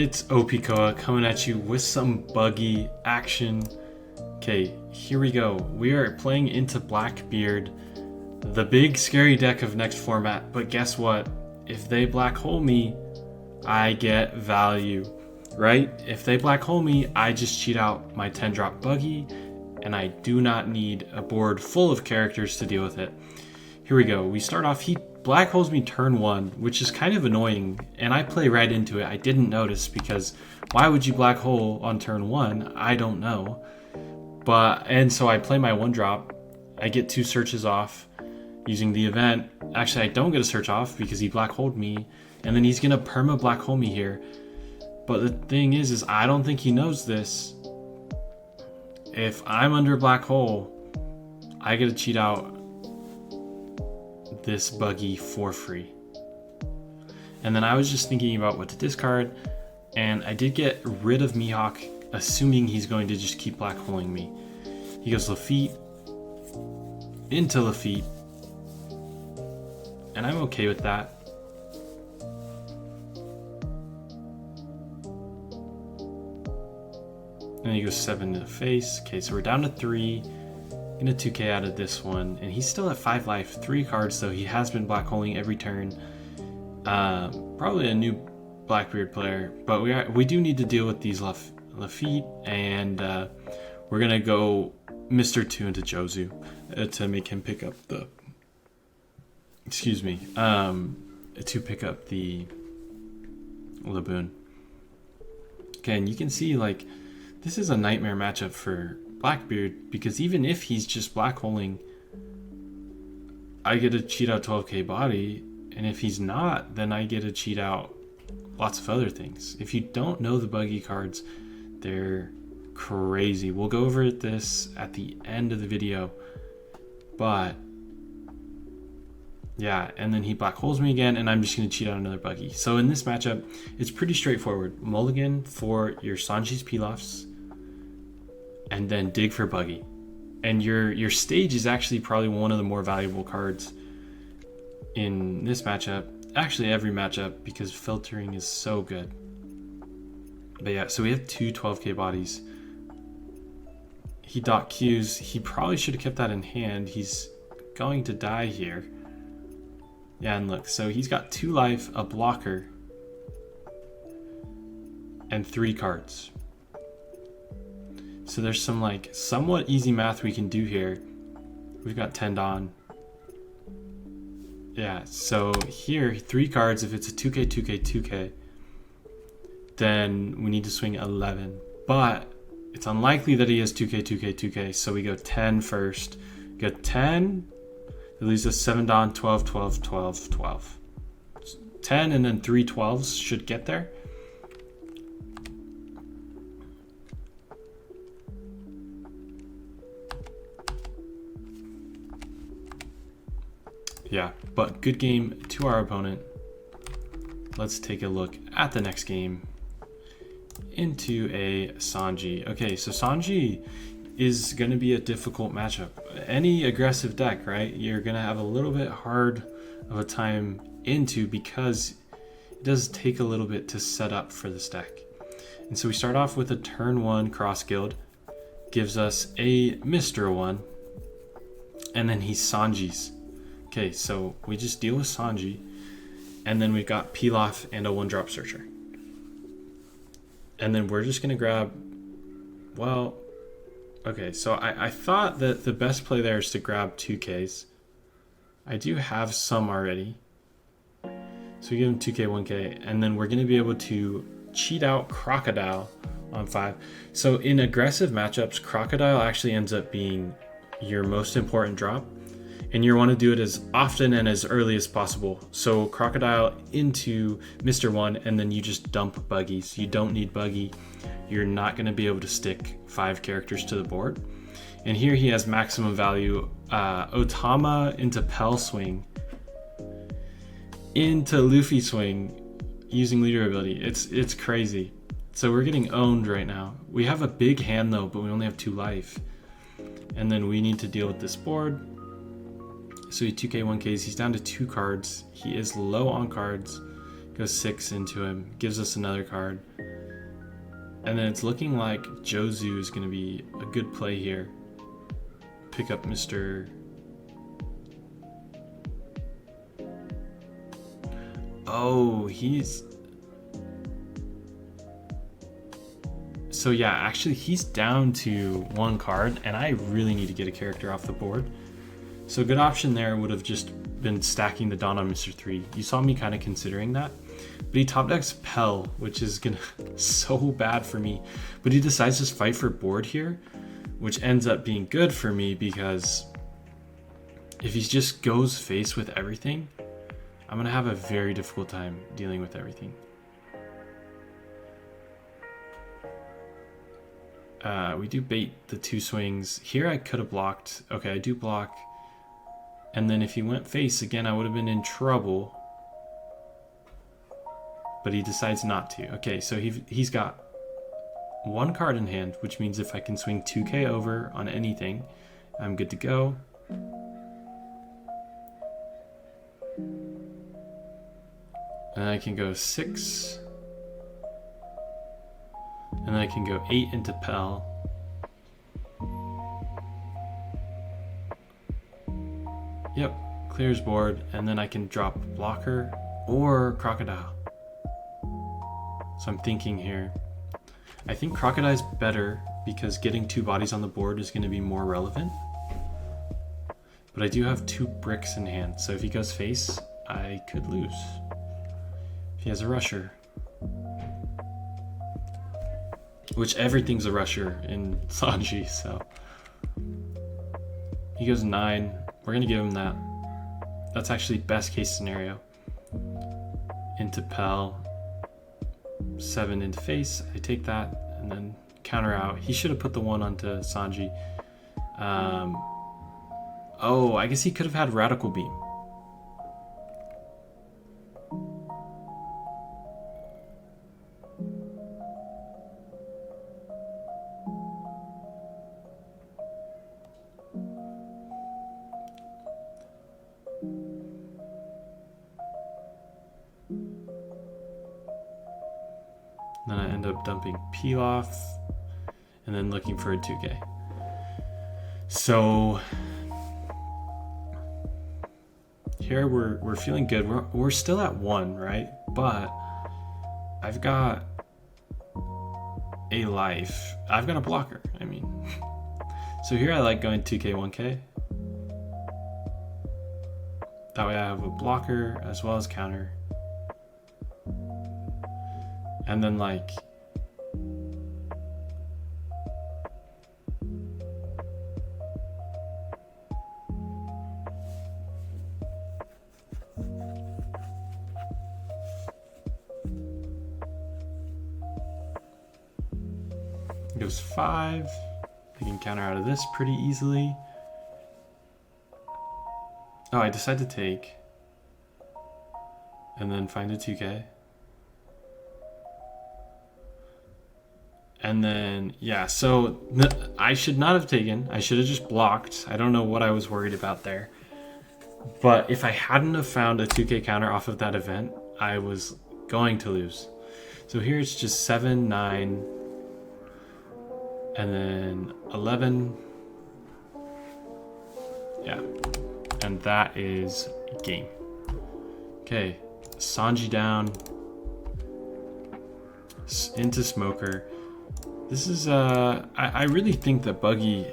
It's OP09 coming at you with some Buggy action. Okay, here we go. We are playing into Blackbeard, the big scary deck of next format. But guess what? If they black hole me, I get value, right? If they black hole me, I just cheat out my 10-drop Buggy, and I do not need a board full of characters to deal with it. Here we go. We start off, he black holes me turn 1, which is kind of annoying, and I play right into it. I didn't notice because why would you black hole on turn 1? I don't know. And so I play my 1-drop. I get 2 searches off using the event. Actually, I don't get a search off because he black holed me, and then he's gonna perma black hole me here. But the thing is I don't think he knows this. If I'm under black hole, I get to cheat out this Buggy for free. And then I was just thinking about what to discard, and I did get rid of Mihawk, assuming he's going to just keep black holing me. He goes Lafitte into Lafitte, and I'm okay with that. And he goes 7 to the face. Okay, so we're down to 3. Gonna 2k out of this one, and he's still at 5 life, 3 cards, though he has been black holing every turn. Probably a new Blackbeard player, but we do need to deal with these Lafitte, and we're gonna go Mr. 2 into Jozu to make him pick up the to pick up the Laboon. Okay, and you can see like this is a nightmare matchup for Blackbeard, because even if he's just black holing, I get to cheat out 12k body, and if he's not, then I get to cheat out lots of other things. If you don't know the Buggy cards, they're crazy. We'll go over this at the end of the video, but yeah, and then he black holes me again, and I'm just going to cheat out another Buggy. So in this matchup, it's pretty straightforward. Mulligan for your Sanji's Pilafs, and then dig for Buggy. And your stage is actually probably one of the more valuable cards in this matchup. Actually, every matchup, because filtering is so good. But yeah, so we have 2 12k bodies. He dot Qs. He probably should have kept that in hand. He's going to die here. Yeah, and look, so he's got 2 life, a blocker, and 3 cards. So there's some like somewhat easy math we can do here. We've got 10 Dawn. Yeah, so here 3 cards. If it's a 2k, 2k, 2k, then we need to swing 11. But it's unlikely that he has 2k, 2k, 2k. So we go 10 first. We go 10. It leaves us 7 Dawn, 12, 12, 12, 12. 10 and then 3 12s should get there. Yeah, but good game to our opponent. Let's take a look at the next game into a Sanji. Okay, so Sanji is going to be a difficult matchup. Any aggressive deck, right? You're going to have a little bit hard of a time into, because it does take a little bit to set up for this deck. And so we start off with a turn 1 cross guild. Gives us a Mr. 1. And then he's Sanji's. Okay, so we just deal with Sanji, and then we've got Pilaf and a 1-drop searcher. And then we're just gonna grab, well, okay, so I thought that the best play there is to grab 2Ks. I do have some already. So we give him 2K, 1K, and then we're gonna be able to cheat out Crocodile on 5. So in aggressive matchups, Crocodile actually ends up being your most important drop. And you want to do it as often and as early as possible. So Crocodile into Mr. 1, and then you just dump Buggies. You don't need Buggy. You're not going to be able to stick 5 characters to the board. And here he has maximum value. Otama into Pell Swing. Into Luffy Swing using leader ability. It's crazy. So we're getting owned right now. We have a big hand though, but we only have 2 life. And then we need to deal with this board. So he 2k, 1ks, he's down to 2 cards. He is low on cards. Goes 6 into him, gives us another card. And then it's looking like Jozu is going to be a good play here. Pick up Mr. Oh, he's... So yeah, actually he's down to 1 card, and I really need to get a character off the board. So a good option there would have just been stacking the Dawn on Mr. 3. You saw me kind of considering that. But he top decks Pell, which is gonna so bad for me. But he decides to fight for board here, which ends up being good for me because if he just goes face with everything, I'm gonna have a very difficult time dealing with everything. We do bait the 2 swings. Here I could have blocked. Okay, I do block. And then if he went face again, I would have been in trouble. But he decides not to. Okay, so he's got 1 card in hand, which means if I can swing 2k over on anything, I'm good to go. And I can go 6. And then I can go 8 into Pell. Yep, clears board, and then I can drop Blocker or Crocodile. So I'm thinking here. I think Crocodile's better because getting 2 bodies on the board is going to be more relevant. But I do have 2 bricks in hand, so if he goes face, I could lose. If he has a rusher. Which everything's a rusher in Sanji, so. He goes 9. We're going to give him that. That's actually best case scenario. Into Pell. 7 into face. I take that and then counter out. He should have put the 1 onto Sanji. Oh, I guess he could have had Radical Beam. Then I end up dumping Peel off and then looking for a 2K. So here we're feeling good. We're still at 1, right? But I've got a life. I've got a blocker. I mean, so here I like going 2K, 1K. That way I have a blocker as well as counter. And then like goes 5. I can counter out of this pretty easily. Oh, I decide to take and then find a 2K. And then, yeah, so I should not have taken. I should have just blocked. I don't know what I was worried about there. But if I hadn't have found a 2K counter off of that event, I was going to lose. So here it's just 7, 9, and then 11. Yeah, and that is game. Okay, Sanji down. Into Smoker. This is, I really think that Buggy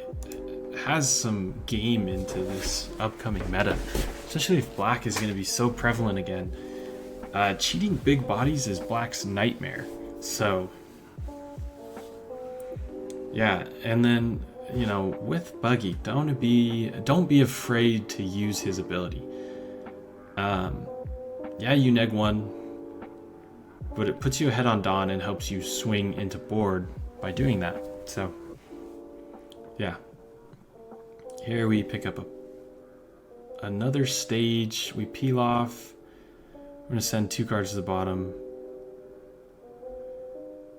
has some game into this upcoming meta, especially if Black is going to be so prevalent again. Cheating big bodies is Black's nightmare. So, yeah, and then, you know, with Buggy, don't be afraid to use his ability. Yeah, you neg 1, but it puts you ahead on Dawn and helps you swing into board by doing that. So yeah, here we pick up another stage. We peel off. We're gonna send 2 cards to the bottom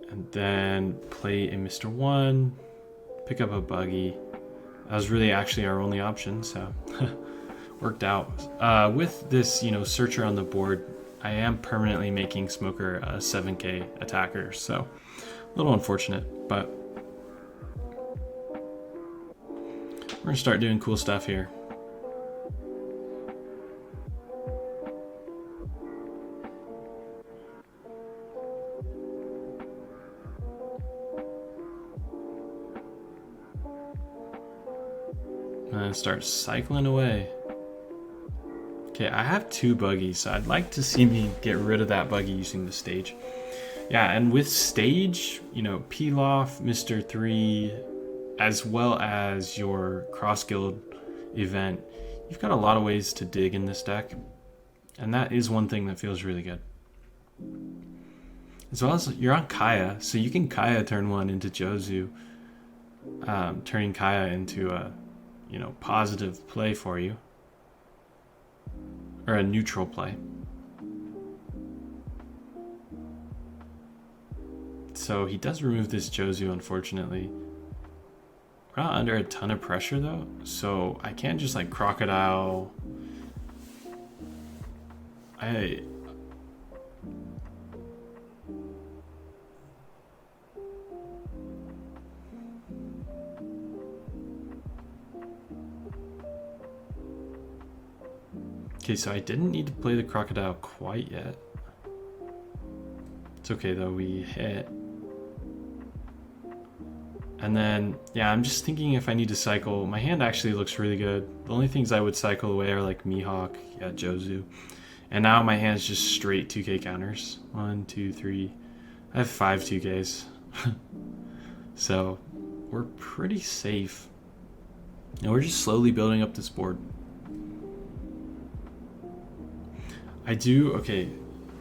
and then play a Mr. 1, pick up a Buggy. That was really actually our only option, so worked out. With this, you know, searcher on the board, I am permanently making Smoker a 7k attacker, so a little unfortunate, but we're gonna start doing cool stuff here. And start cycling away. Okay, I have 2 buggies, so I'd like to see me get rid of that buggy using the stage. Yeah, and with stage, you know, Pilaf, Mr. 3, as well as your cross guild event, you've got a lot of ways to dig in this deck. And that is one thing that feels really good. As well as you're on Kaya, so you can Kaya turn 1 into Jozu, turning Kaya into a, you know, positive play for you. Or a neutral play. So he does remove this Jozu, unfortunately. We're not under a ton of pressure though, so I can't just like crocodile. Okay, so I didn't need to play the crocodile quite yet. It's okay though, we hit. And then, yeah, I'm just thinking if I need to cycle. My hand actually looks really good. The only things I would cycle away are like Mihawk, yeah, Jozu. And now my hand's just straight 2k counters. 1, 2, 3. I have 5 2ks. So we're pretty safe. And we're just slowly building up this board. Okay,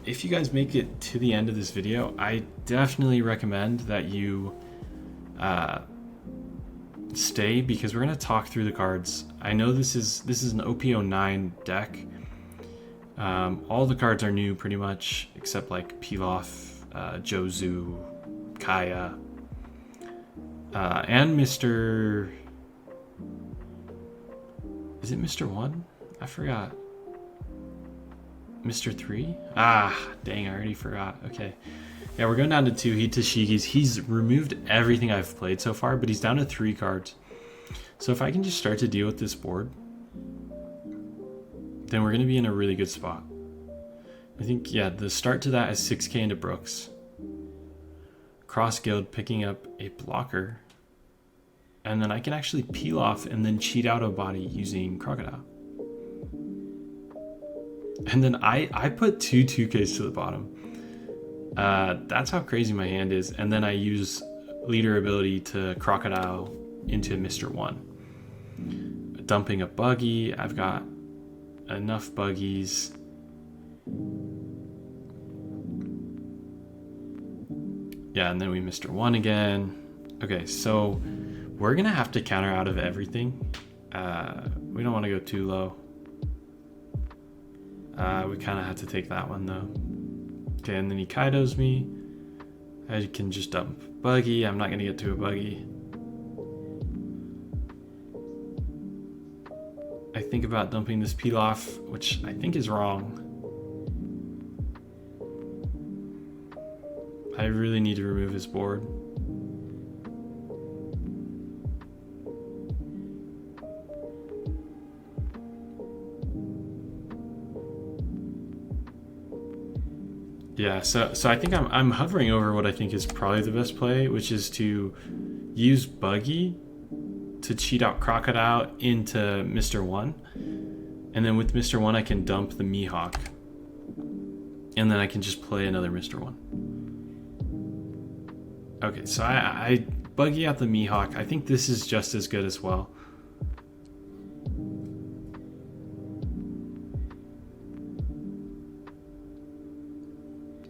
if you guys make it to the end of this video, I definitely recommend that you stay, because we're going to talk through the cards. I know this is an OP09 deck. All the cards are new pretty much, except like Pilaf, Jozu, Kaya, and Mr. Is it Mr. 1? I forgot. Mr. 3? Ah, dang, I already forgot. Okay. Yeah, we're going down to 2 Hitashigis. He's removed everything I've played so far, but he's down to 3 cards. So if I can just start to deal with this board, then we're going to be in a really good spot. I think, yeah, the start to that is 6k into Brooks. Cross Guild picking up a blocker. And then I can actually peel off and then cheat out a body using Crocodile. And then I put 2 2ks to the bottom. That's how crazy my hand is. And then I use leader ability to Crocodile into Mr. 1. Dumping a Buggy. I've got enough Buggies. Yeah, and then we Mr. 1 again. Okay, so we're going to have to counter out of everything. We don't want to go too low. We kind of have to take that one though. Okay, and then he Kaidos me. I can just dump Buggy. I'm not going to get to a Buggy. I think about dumping this Pilaf, which I think is wrong. I really need to remove his board. Yeah, so I think I'm hovering over what I think is probably the best play, which is to use Buggy to cheat out Crocodile into Mr. 1. And then with Mr. 1 I can dump the Mihawk. And then I can just play another Mr. 1. Okay, so I Buggy out the Mihawk. I think this is just as good as well.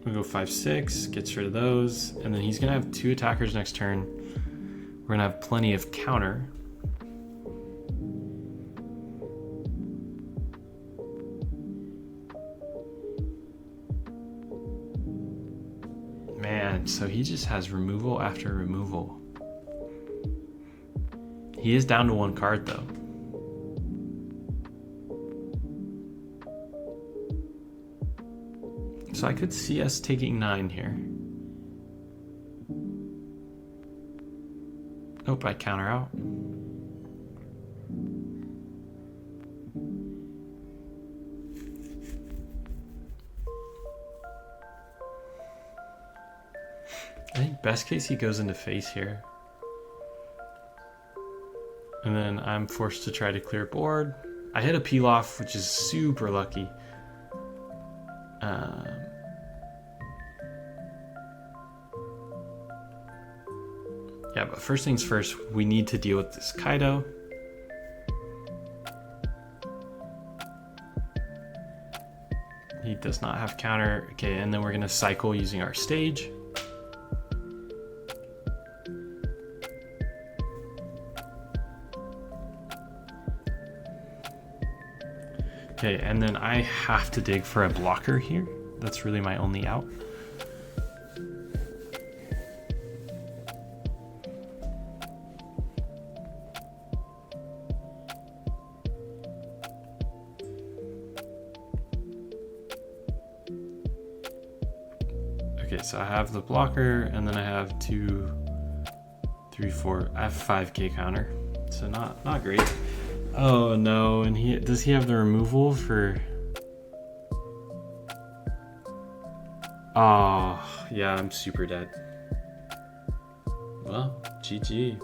We go 5-6, gets rid of those, and then he's gonna have 2 attackers next turn. We're gonna have plenty of counter. Man, so he just has removal after removal. He is down to 1 card though. So I could see us taking 9 here. Nope, I counter out. I think best case he goes into face here. And then I'm forced to try to clear board. I hit a peel off, which is super lucky. Yeah, but first things first, we need to deal with this Kaido. He does not have counter. Okay, and then we're gonna cycle using our stage. Okay, and then I have to dig for a blocker here. That's really my only out. Okay, so I have the blocker, and then I have 2, 3, 4. I have 5k counter, so not great. Oh no, and does he have the removal for? Oh yeah, I'm super dead. Well, GG.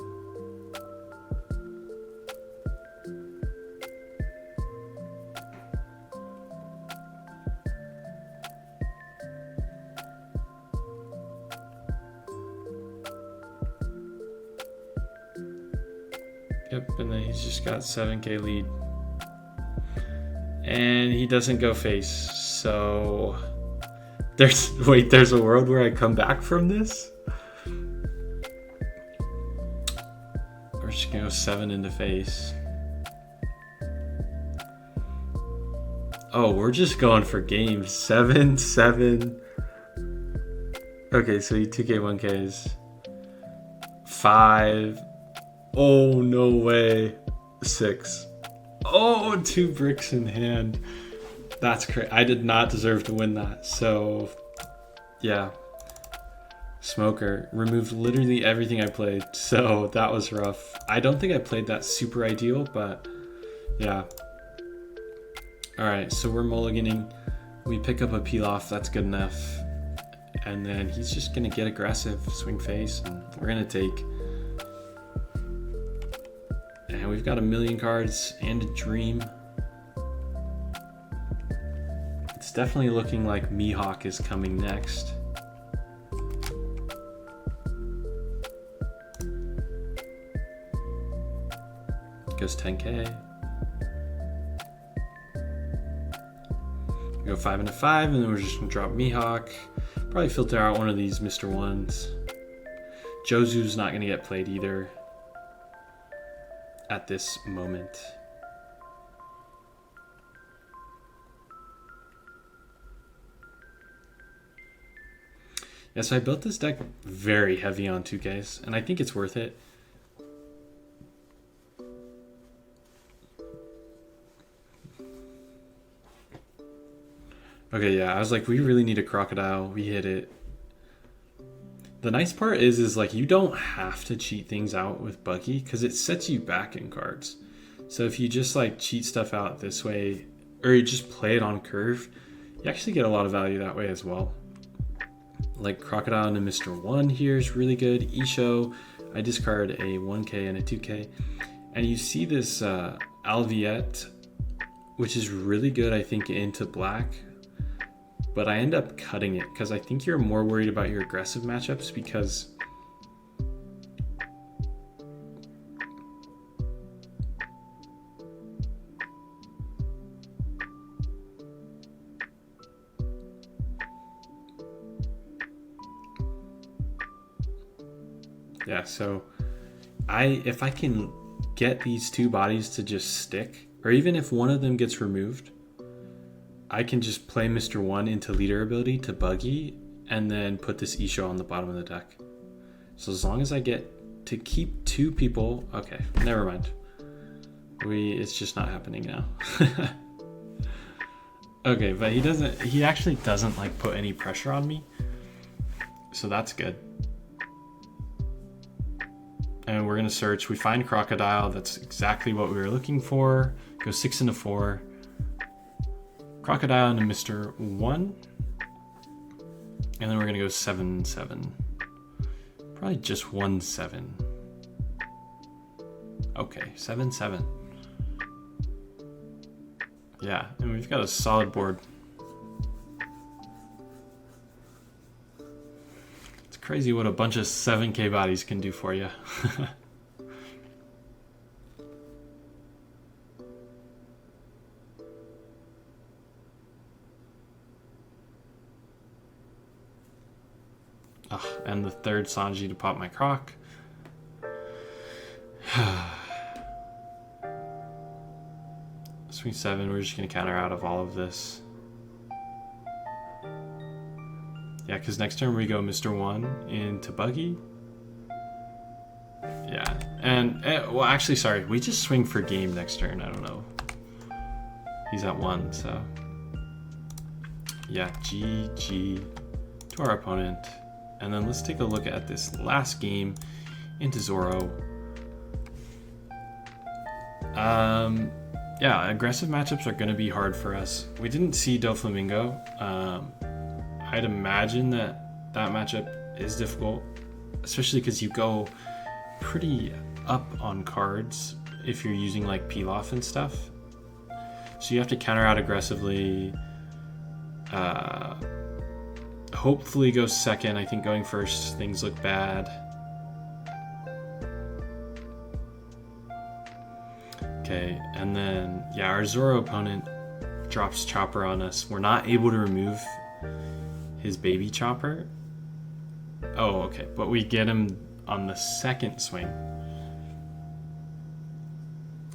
Yep, and then he's just got 7k lead. And he doesn't go face, so there's a world where I come back from this? We're just gonna go 7 into face. Oh, we're just going for games. 7, 7. Okay, so he 2k, 1ks. 5. Oh, no way. 6. Oh, 2 bricks in hand. That's crazy. I did not deserve to win that. So, yeah. Smoker removed literally everything I played. So, that was rough. I don't think I played that super ideal, but yeah. Alright, so we're mulliganing. We pick up a peel off. That's good enough. And then he's just going to get aggressive, swing face, and we're going to take. And we've got a million cards and a dream. It's definitely looking like Mihawk is coming next. Goes 10k. We go 5 into 5, and then we're just gonna drop Mihawk. Probably filter out one of these Mr. 1s. Jozu's not gonna get played either at this moment. Yeah, so I built this deck very heavy on 2Ks, and I think it's worth it. Okay, yeah, I was like, we really need a crocodile. We hit it. The nice part is like you don't have to cheat things out with Buggy because it sets you back in cards. So if you just like cheat stuff out this way, or you just play it on curve, you actually get a lot of value that way as well. Like Crocodile and a Mr. 1 here is really good. Isho, I discard a 1k and a 2k. And you see this Alviette, which is really good, I think, into black. But I end up cutting it because I think you're more worried about your aggressive matchups because yeah, so if I can get these 2 bodies to just stick, or even if one of them gets removed, I can just play Mr. 1 into leader ability to Buggy and then put this Isho on the bottom of the deck. So as long as I get to keep 2 people, okay, never mind. It's just not happening now. Okay, but he actually doesn't like put any pressure on me. So that's good. And we're gonna search. We find Crocodile. That's exactly what we were looking for. Go 6 into 4. Crocodile into Mr. 1. And then we're gonna go 7-7. Probably just 1-7. Okay, 7-7. Yeah, and we've got a solid board. It's crazy what a bunch of 7K bodies can do for you. And the third Sanji to pop my Croc. Swing 7, we're just going to counter out of all of this. Yeah, because next turn we go Mr. 1 into Buggy. Yeah, and, well, actually, sorry, we just swing for game next turn, I don't know. He's at 1, so. Yeah, GG to our opponent. And then let's take a look at this last game into Zoro. Yeah, aggressive matchups are going to be hard for us. We didn't see Doflamingo. I'd imagine that matchup is difficult, especially because you go pretty up on cards if you're using like Pilaf and stuff. So you have to counter out aggressively. Hopefully go second. I think going first, things look bad. Okay, and then, yeah, our Zoro opponent drops Chopper on us. We're not able to remove his baby Chopper. Oh, okay, but we get him on the second swing.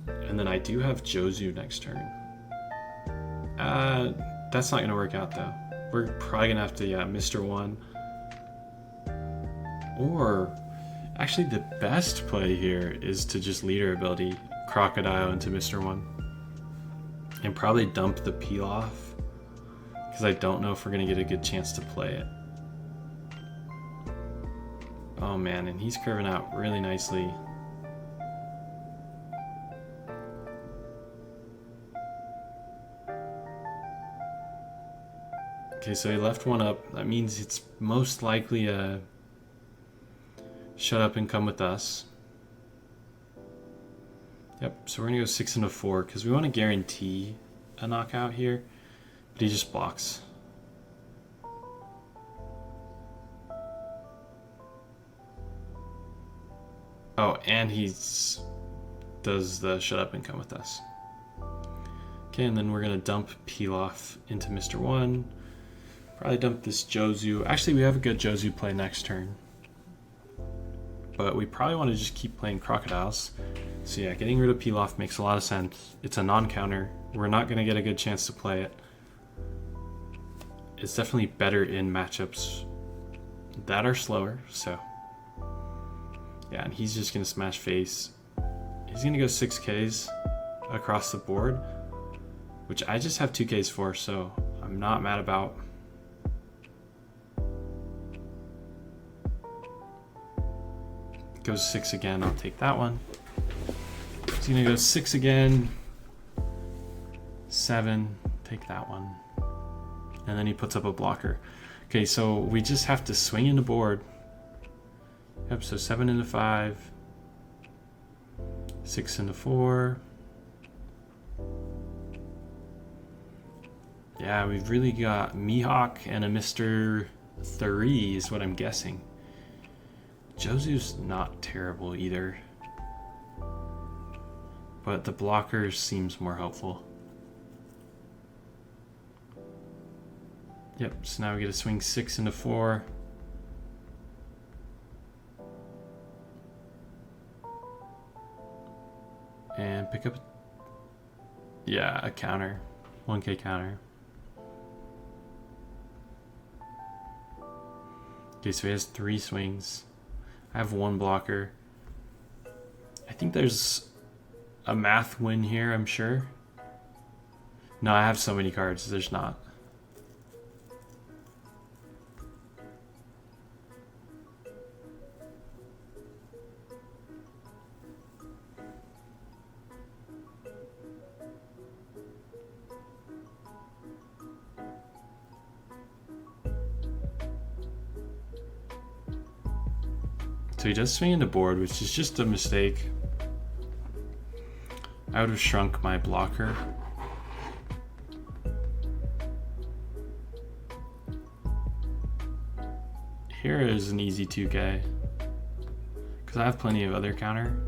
And then I do have Jozu next turn. That's not going to work out, though. We're probably going to have to, yeah, Mr. 1. Or, actually, the best play here is to just leader ability Crocodile into Mr. 1. And probably dump the peel off, because I don't know if we're going to get a good chance to play it. Oh man, and he's curving out really nicely. Okay, so he left one up. That means it's most likely a shut up and come with us. Yep, so we're gonna go 6 into 4 because we want to guarantee a knockout here, but he just blocks. Oh, and he does the shut up and come with us. Okay, and then we're gonna dump Pilaf into Mr. 1. Probably dump this Jozu. Actually, we have a good Jozu play next turn, but we probably want to just keep playing Crocodiles. So yeah, getting rid of Pilaf makes a lot of sense. It's a non-counter. We're not going to get a good chance to play it. It's definitely better in matchups that are slower, so. Yeah, and he's just going to smash face. He's going to go 6Ks across the board, which I just have 2Ks for, so I'm not mad about. Goes 6 again, I'll take that one. He's gonna go 6 again, 7, take that one. And then he puts up a blocker. Okay, so we just have to swing into board. Yep, so 7 into 5, 6 into 4. Yeah, we've really got Mihawk and a Mr. 3 is what I'm guessing. Jozu's not terrible either, but the blocker seems more helpful. Yep, so now we get to swing 6 into 4. And pick up, yeah, a counter, 1K counter. Okay, so he has 3 swings. I have 1 blocker. I think there's a math win here, I'm sure. No, I have so many cards. There's not. So he does swing into board, which is just a mistake. I would have shrunk my blocker. Here is an easy 2K, because I have plenty of other counter.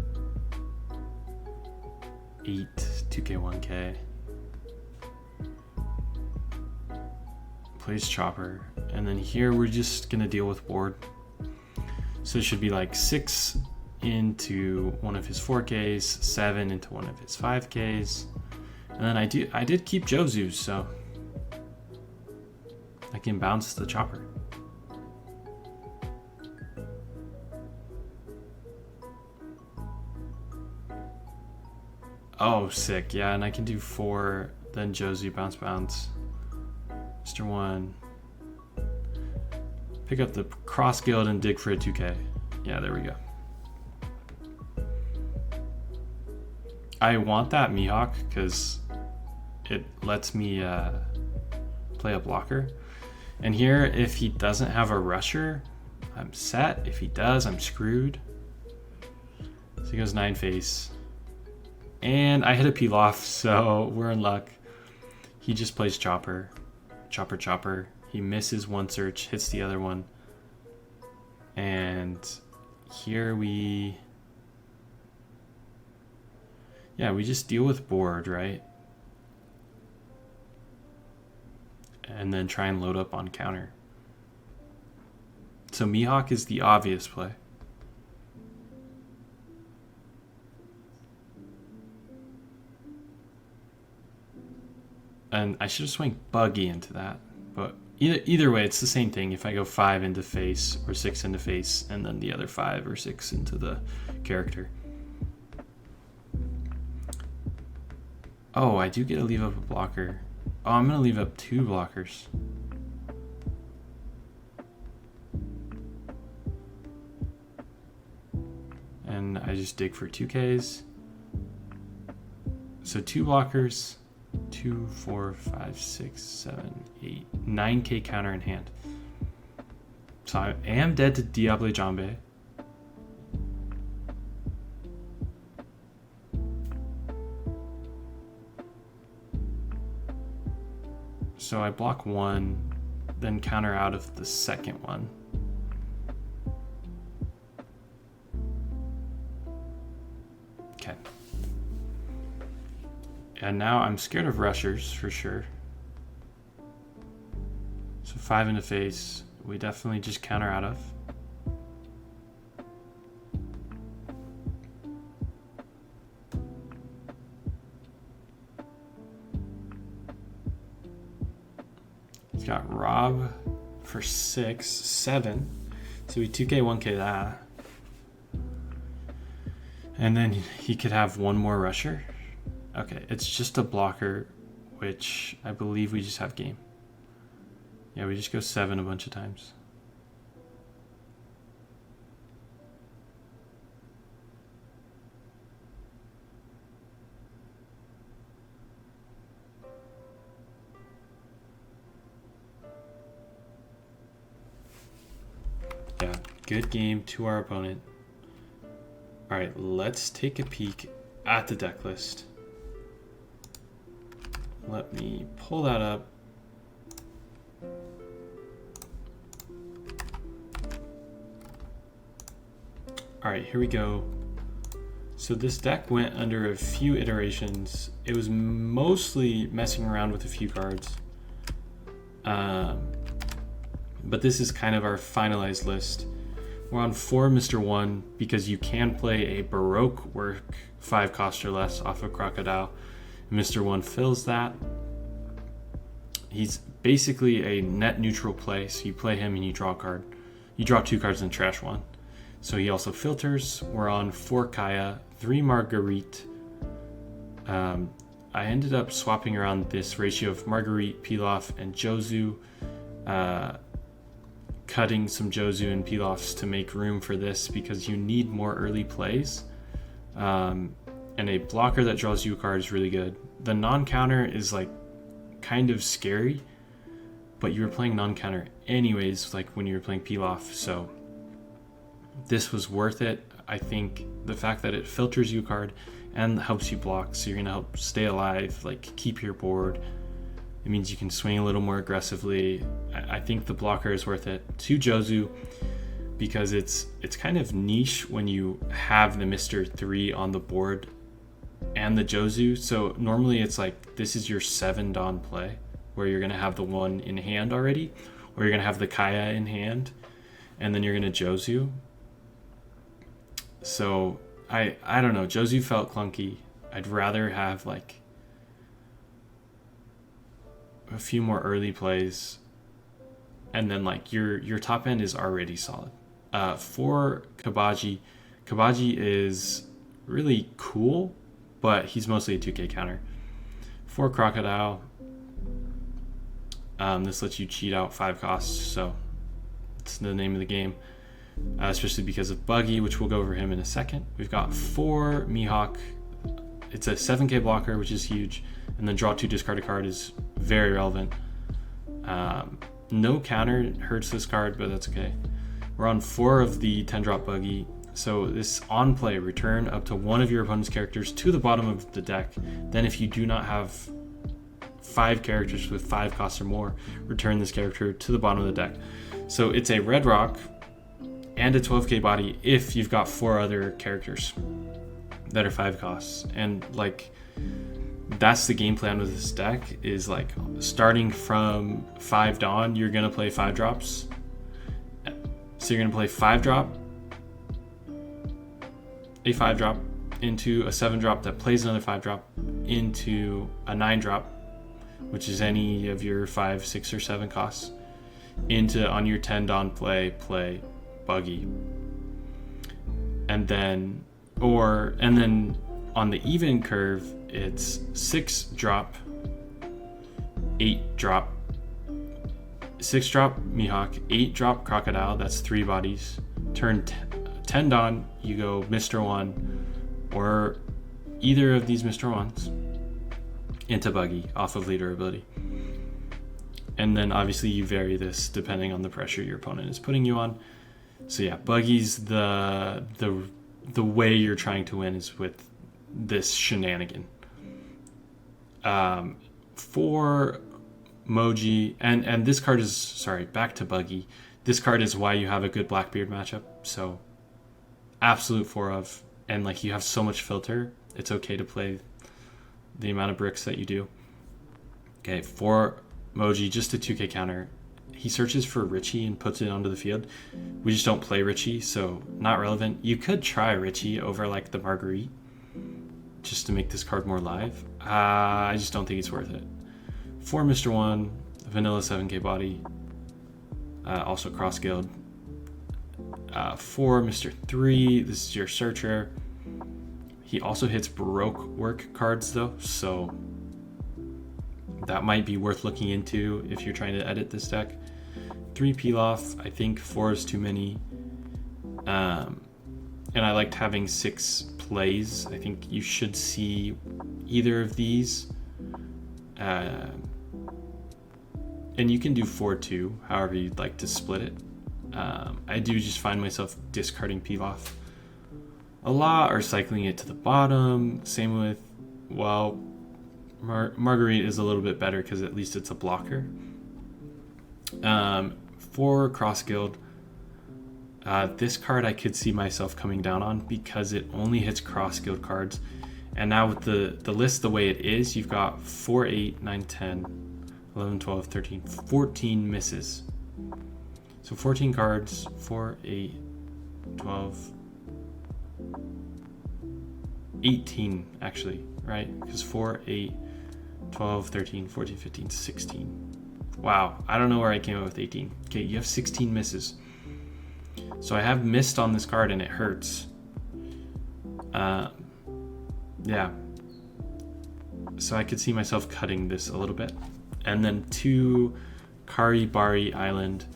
8, 2K, 1K. Plays chopper. And then here we're just gonna deal with board. So it should be like 6 into one of his 4Ks, 7 into one of his 5Ks. And then I did keep Jozu, so I can bounce the chopper. Oh, sick. Yeah, and I can do 4, then Jozu, bounce, bounce. Mr. 1. Pick up the cross guild and dig for a 2K. Yeah, there we go. I want that Mihawk because it lets me play a blocker. And here, if he doesn't have a rusher, I'm set. If he does, I'm screwed. So he goes 9 face. And I hit a peel off, so we're in luck. He just plays chopper. Chopper, chopper. He misses one search, hits the other one. And here we just deal with board, right? And then try and load up on counter. So Mihawk is the obvious play. And I should have swung Buggy into that, but either way, it's the same thing. If I go 5 into face or 6 into face, and then the other 5 or 6 into the character. Oh, I do get to leave up a blocker. Oh, I'm gonna leave up 2 blockers. And I just dig for 2Ks. So 2 blockers. 2, 4, 5, 6, 7, 8, 9K counter in hand. So I am dead to Diable Jambe. So I block 1, then counter out of the second one. Okay. And now I'm scared of rushers for sure. So 5 into face, we definitely just counter out of. He's got Rob for 6, 7. So we 2K, 1K that. And then he could have one more rusher. Okay, it's just a blocker, which I believe we just have game. Yeah, we just go 7 a bunch of times. Yeah, good game to our opponent. All right, let's take a peek at the deck list. Let me pull that up. All right, here we go. So this deck went under a few iterations. It was mostly messing around with a few cards. But this is kind of our finalized list. We're on 4 Mr. 1 because you can play a Baroque work 5 cost or less off of Crocodile. Mr. 1 fills that. He's basically a net neutral play, so you play him and you draw a card. You draw 2 cards and trash 1. So he also filters. We're on 4 Kaya, 3 Marguerite, I ended up swapping around this ratio of Marguerite, Pilaf, and Jozu, cutting some Jozu and Pilafs to make room for this because you need more early plays. And a blocker that draws you a card is really good. The non-counter is like kind of scary, but you were playing non-counter anyways, like when you were playing Pilaf, so this was worth it. I think the fact that it filters you a card and helps you block, so you're going to help stay alive, like keep your board. It means you can swing a little more aggressively. I think the blocker is worth it. 2 Jozu, because it's kind of niche when you have the Mr. 3 on the board and the Jozu. So normally it's like this is your 7 Dawn play, where you're going to have the 1 in hand already, or you're going to have the Kaya in hand, and then you're going to Jozu. So I don't know, Jozu felt clunky. I'd rather have like a few more early plays, and then like your top end is already solid. For Kabaji is really cool, but he's mostly a 2k counter. For Crocodile, this lets you cheat out 5 costs, so it's the name of the game. Especially because of Buggy, which we'll go over him in a second. We've got 4 Mihawk. It's a 7k blocker, which is huge, and then draw 2, discard a card is very relevant. No counter hurts this card, but that's okay. We're on 4 of the 10-drop Buggy, so this on play, return up to 1 of your opponent's characters to the bottom of the deck. Then if you do not have 5 characters with 5 costs or more, return this character to the bottom of the deck. So it's a red rock and a 12k body if you've got 4 other characters that are 5 costs. And like that's the game plan with this deck, is like starting from 5 Dawn, you're gonna play 5 drops. So you're gonna play 5 drop, a 5 drop into a 7 drop that plays another 5 drop into a 9 drop, which is any of your 5, 6, or 7 costs, into on your 10 Dawn play Buggy, and then on the even curve it's 6 drop, 8 drop, 6 drop Mihawk, 8 drop Crocodile, that's 3 bodies. Turn 10 Dawn, you go Mr. 1 or either of these Mr. 1s into Buggy off of leader ability. And then obviously you vary this depending on the pressure your opponent is putting you on. So yeah, Buggy's the way you're trying to win is with this shenanigan. For Moji, and this card is, sorry, back to Buggy. This card is why you have a good Blackbeard matchup. So absolute 4 of, and like you have so much filter, it's okay to play the amount of bricks that you do. Okay, for Moji, just a 2k counter. He searches for Richie and puts it onto the field. We just don't play Richie, so not relevant. You could try Richie over like the Marguerite just to make this card more live. I just don't think it's worth it. For Mr. 1, vanilla 7k body, also cross guild. For Mr. 3, this is your searcher. He also hits Baroque work cards though, so that might be worth looking into if you're trying to edit this deck. 3 Pilaf, I think 4 is too many. And I liked having 6 plays. I think you should see either of these. And you can do 4 too, however you'd like to split it. I do just find myself discarding Pilaf a lot or cycling it to the bottom. Same with, well, Marguerite is a little bit better because at least it's a blocker. For Cross Guild, this card I could see myself coming down on because it only hits Cross Guild cards. And now with the list the way it is, you've got 4, 8, 9, 10, 11, 12, 13, 14 misses. So 14 cards, 4, 8, 12, 18 actually, right? Because 4, 8, 12, 13, 14, 15, 16. Wow, I don't know where I came up with 18. Okay, you have 16 misses. So I have missed on this card and it hurts. Yeah. so I could see myself cutting this a little bit. And then 2 Karibari Island.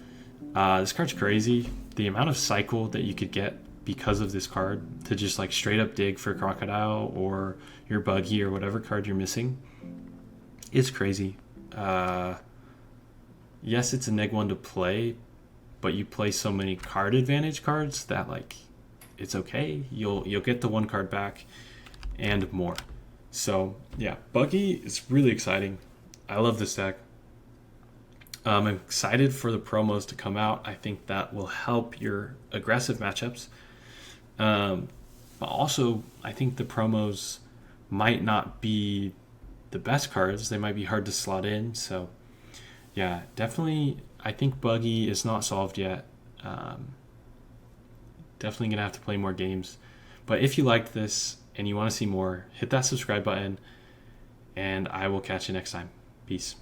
This card's crazy. The amount of cycle that you could get because of this card to just like straight up dig for Crocodile or your Buggy or whatever card you're missing is crazy. Yes, it's a -1 to play, but you play so many card advantage cards that like it's okay. You'll get the 1 card back and more. So yeah, Buggy is really exciting. I love this deck. I'm excited for the promos to come out. I think that will help your aggressive matchups. But also, I think the promos might not be the best cards. They might be hard to slot in. So yeah, definitely, I think Buggy is not solved yet. Definitely going to have to play more games. But if you liked this and you want to see more, hit that subscribe button, and I will catch you next time. Peace.